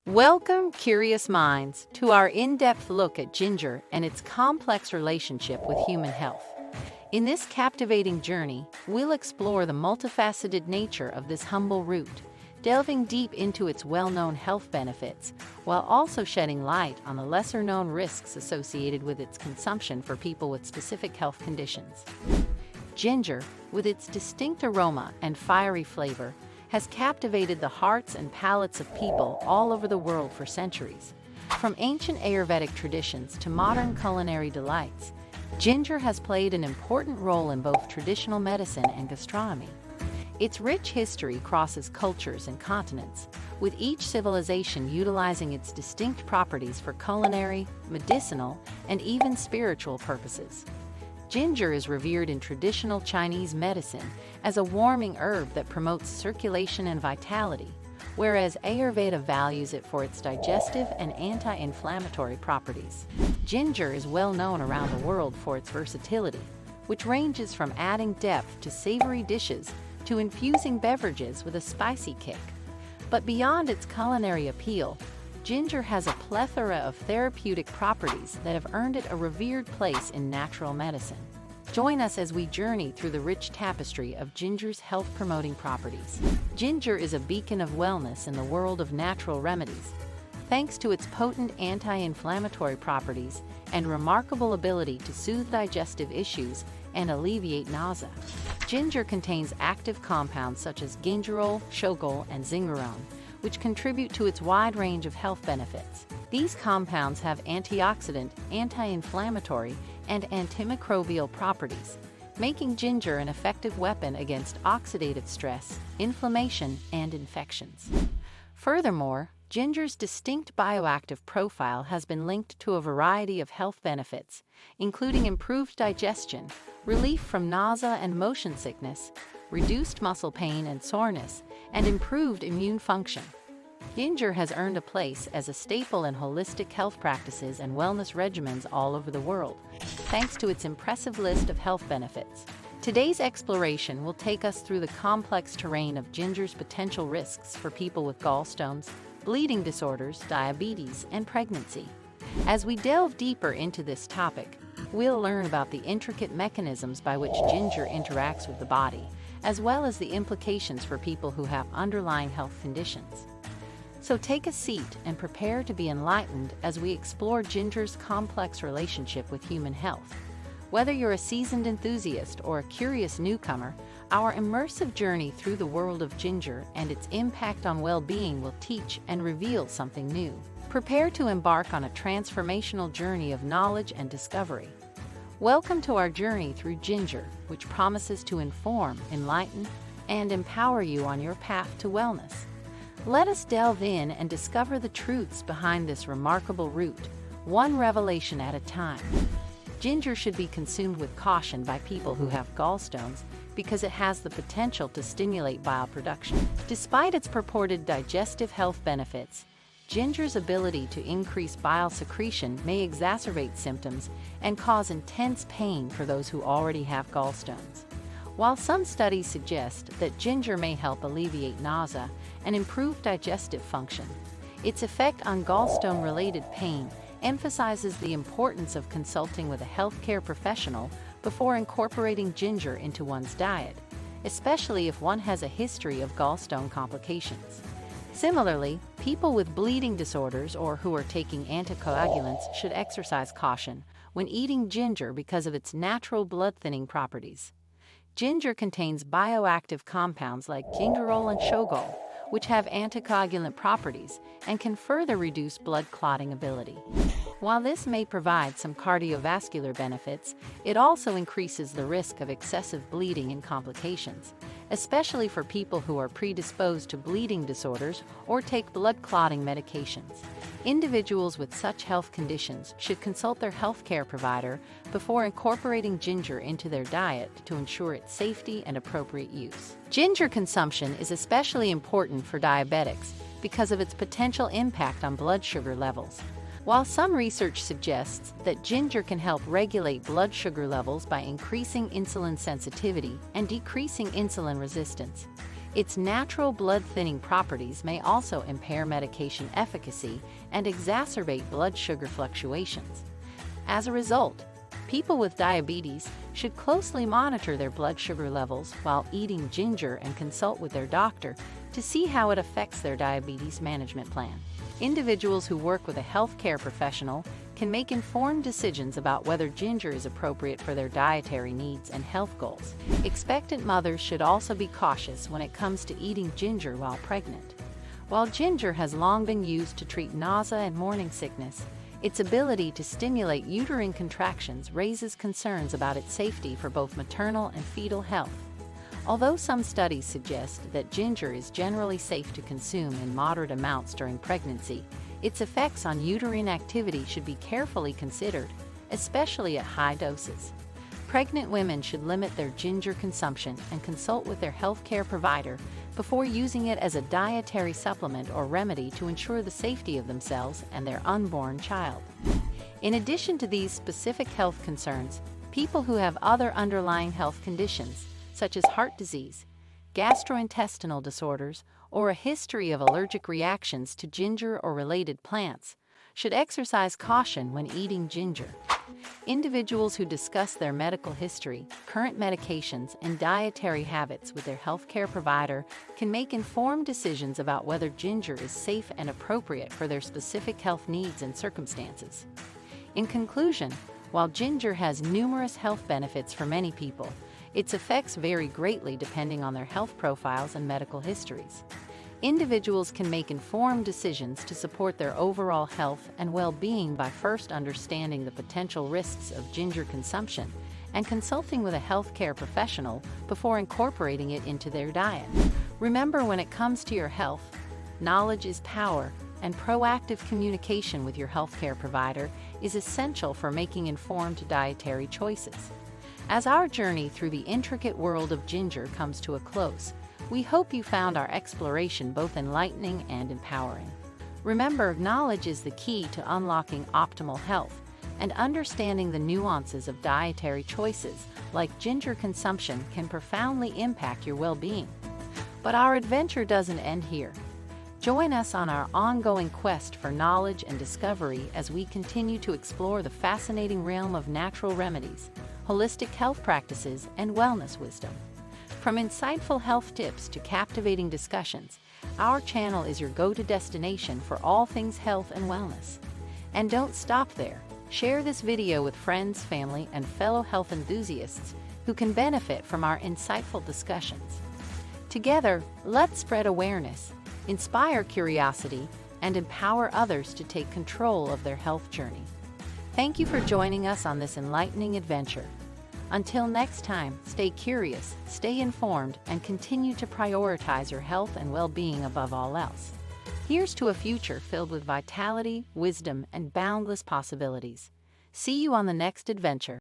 Welcome, curious minds, to our in-depth look at ginger and its complex relationship with human health. In this captivating journey, we'll explore the multifaceted nature of this humble root, delving deep into its well-known health benefits, while also shedding light on the lesser-known risks associated with its consumption for people with specific health conditions. Ginger, with its distinct aroma and fiery flavor, has captivated the hearts and palates of people all over the world for centuries. From ancient Ayurvedic traditions to modern culinary delights, ginger has played an important role in both traditional medicine and gastronomy. Its rich history crosses cultures and continents, with each civilization utilizing its distinct properties for culinary, medicinal, and even spiritual purposes. Ginger is revered in traditional Chinese medicine as a warming herb that promotes circulation and vitality, whereas Ayurveda values it for its digestive and anti-inflammatory properties. Ginger is well known around the world for its versatility, which ranges from adding depth to savory dishes to infusing beverages with a spicy kick. But beyond its culinary appeal, ginger has a plethora of therapeutic properties that have earned it a revered place in natural medicine. Join us as we journey through the rich tapestry of ginger's health-promoting properties. Ginger is a beacon of wellness in the world of natural remedies, thanks to its potent anti-inflammatory properties and remarkable ability to soothe digestive issues and alleviate nausea. Ginger contains active compounds such as gingerol, shogal, and zingerone, which contribute to its wide range of health benefits. These compounds have antioxidant, anti-inflammatory, and antimicrobial properties, making ginger an effective weapon against oxidative stress, inflammation, and infections. Furthermore, ginger's distinct bioactive profile has been linked to a variety of health benefits, including improved digestion, relief from nausea and motion sickness, reduced muscle pain and soreness, and improved immune function. Ginger has earned a place as a staple in holistic health practices and wellness regimens all over the world, thanks to its impressive list of health benefits. Today's exploration will take us through the complex terrain of ginger's potential risks for people with gallstones, bleeding disorders, diabetes, and pregnancy. As we delve deeper into this topic, we'll learn about the intricate mechanisms by which ginger interacts with the body, as well as the implications for people who have underlying health conditions. So take a seat and prepare to be enlightened as we explore ginger's complex relationship with human health. Whether you're a seasoned enthusiast or a curious newcomer, our immersive journey through the world of ginger and its impact on well-being will teach and reveal something new. Prepare to embark on a transformational journey of knowledge and discovery. Welcome to our journey through ginger, which promises to inform, enlighten, and empower you on your path to wellness. Let us delve in and discover the truths behind this remarkable root, one revelation at a time. Ginger should be consumed with caution by people who have gallstones because it has the potential to stimulate bile production. Despite its purported digestive health benefits, ginger's ability to increase bile secretion may exacerbate symptoms and cause intense pain for those who already have gallstones. While some studies suggest that ginger may help alleviate nausea and improve digestive function, its effect on gallstone-related pain emphasizes the importance of consulting with a healthcare professional before incorporating ginger into one's diet, especially if one has a history of gallstone complications. Similarly, people with bleeding disorders or who are taking anticoagulants should exercise caution when eating ginger because of its natural blood-thinning properties. Ginger contains bioactive compounds like gingerol and shogal, which have anticoagulant properties and can further reduce blood clotting ability. While this may provide some cardiovascular benefits, it also increases the risk of excessive bleeding and complications, especially for people who are predisposed to bleeding disorders or take blood clotting medications. Individuals with such health conditions should consult their healthcare provider before incorporating ginger into their diet to ensure its safety and appropriate use. Ginger consumption is especially important for diabetics because of its potential impact on blood sugar levels. While some research suggests that ginger can help regulate blood sugar levels by increasing insulin sensitivity and decreasing insulin resistance, Its natural blood-thinning properties may also impair medication efficacy and exacerbate blood sugar fluctuations. As a result, people with diabetes should closely monitor their blood sugar levels while eating ginger and consult with their doctor to see how it affects their diabetes management plan. Individuals who work with a healthcare professional can make informed decisions about whether ginger is appropriate for their dietary needs and health goals. Expectant mothers should also be cautious when it comes to eating ginger while pregnant. While ginger has long been used to treat nausea and morning sickness, its ability to stimulate uterine contractions raises concerns about its safety for both maternal and fetal health. Although some studies suggest that ginger is generally safe to consume in moderate amounts during pregnancy, its effects on uterine activity should be carefully considered, especially at high doses. Pregnant women should limit their ginger consumption and consult with their healthcare provider before using it as a dietary supplement or remedy to ensure the safety of themselves and their unborn child. In addition to these specific health concerns, people who have other underlying health conditions, such as heart disease, gastrointestinal disorders, or a history of allergic reactions to ginger or related plants, should exercise caution when eating ginger. Individuals who discuss their medical history, current medications, and dietary habits with their healthcare provider can make informed decisions about whether ginger is safe and appropriate for their specific health needs and circumstances. In conclusion, while ginger has numerous health benefits for many people, its effects vary greatly depending on their health profiles and medical histories. Individuals can make informed decisions to support their overall health and well-being by first understanding the potential risks of ginger consumption and consulting with a healthcare professional before incorporating it into their diet. Remember, when it comes to your health, knowledge is power, and proactive communication with your healthcare provider is essential for making informed dietary choices. As our journey through the intricate world of ginger comes to a close, we hope you found our exploration both enlightening and empowering. Remember, knowledge is the key to unlocking optimal health, and understanding the nuances of dietary choices like ginger consumption can profoundly impact your well-being. But our adventure doesn't end here. Join us on our ongoing quest for knowledge and discovery as we continue to explore the fascinating realm of natural remedies, holistic health practices, and wellness wisdom. From insightful health tips to captivating discussions, our channel is your go-to destination for all things health and wellness. And don't stop there. Share this video with friends, family, and fellow health enthusiasts who can benefit from our insightful discussions. Together, let's spread awareness, inspire curiosity, and empower others to take control of their health journey. Thank you for joining us on this enlightening adventure. Until next time, stay curious, stay informed, and continue to prioritize your health and well-being above all else. Here's to a future filled with vitality, wisdom, and boundless possibilities. See you on the next adventure.